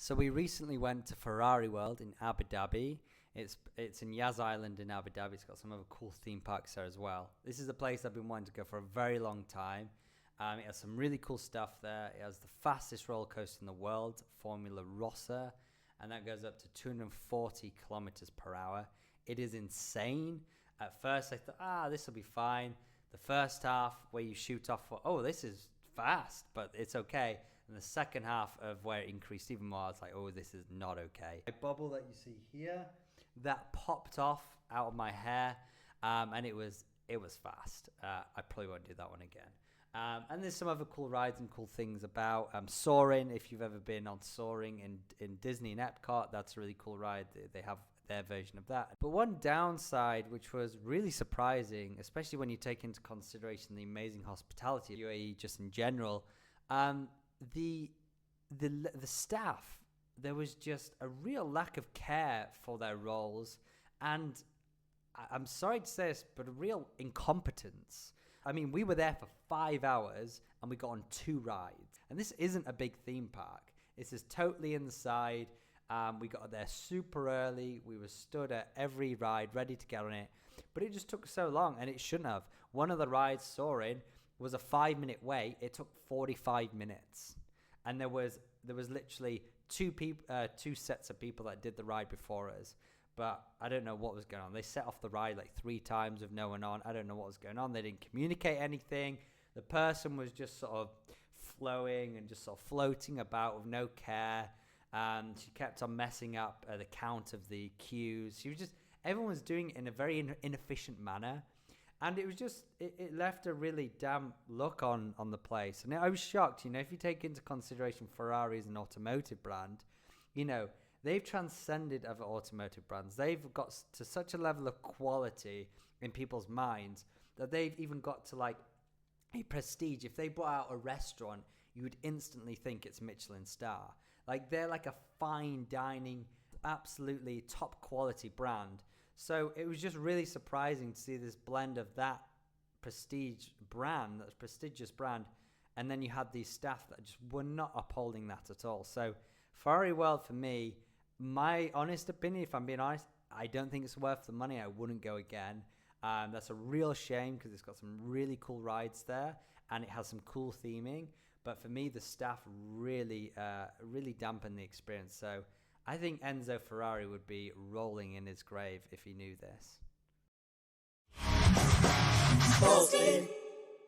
So we recently went to Ferrari World in Abu Dhabi. It's in Yas Island in Abu Dhabi. It's got some other cool theme parks there as well. This is a place I've been wanting to go for a very long time. It has some really cool stuff there. It has the fastest roller coaster in the world, Formula Rossa, and that goes up to 240 kilometers per hour. It is insane. At first I thought, this will be fine. The first half where you shoot off, this is fast, but it's okay. And the second half of where it increased even more, I was like, this is not okay. The bubble that you see here, that popped off out of my hair, and it was fast. I probably won't do that one again. And there's some other cool rides and cool things about soaring. If you've ever been on soaring in Disney and Epcot, that's a really cool ride. They have their version of that. But one downside, which was really surprising, especially when you take into consideration the amazing hospitality of UAE just in general, the staff, there was just a real lack of care for their roles, and I'm sorry to say this, but a real incompetence. I mean, we were there for 5 hours and we got on 2 rides, and this isn't a big theme park. This is totally inside. We got there super early. We were stood at every ride ready to get on it, but it just took so long, and it shouldn't have. One of the rides, soaring, was a 5-minute wait. It took 45 minutes, and there was literally two sets of people that did the ride before us. But I don't know what was going on. They set off the ride like 3 times with no one on. I don't know what was going on. They didn't communicate anything. The person was just sort of flowing and just sort of floating about with no care. She kept on messing up the count of the queues. Everyone was doing it in a very inefficient manner. And it was just, it left a really damp look on the place. And I was shocked, if you take into consideration Ferrari as an automotive brand, they've transcended other automotive brands. They've got to such a level of quality in people's minds that they've even got to like a prestige. If they brought out a restaurant, you would instantly think it's Michelin star. Like, they're like a fine dining, absolutely top quality brand. So it was just really surprising to see this blend of that prestigious brand, and then you had these staff that just were not upholding that at all. So Ferrari World, for me, my honest opinion, if I'm being honest, I don't think it's worth the money. I wouldn't go again. That's a real shame because it's got some really cool rides there and it has some cool theming. But for me, the staff really dampened the experience. So I think Enzo Ferrari would be rolling in his grave if he knew this.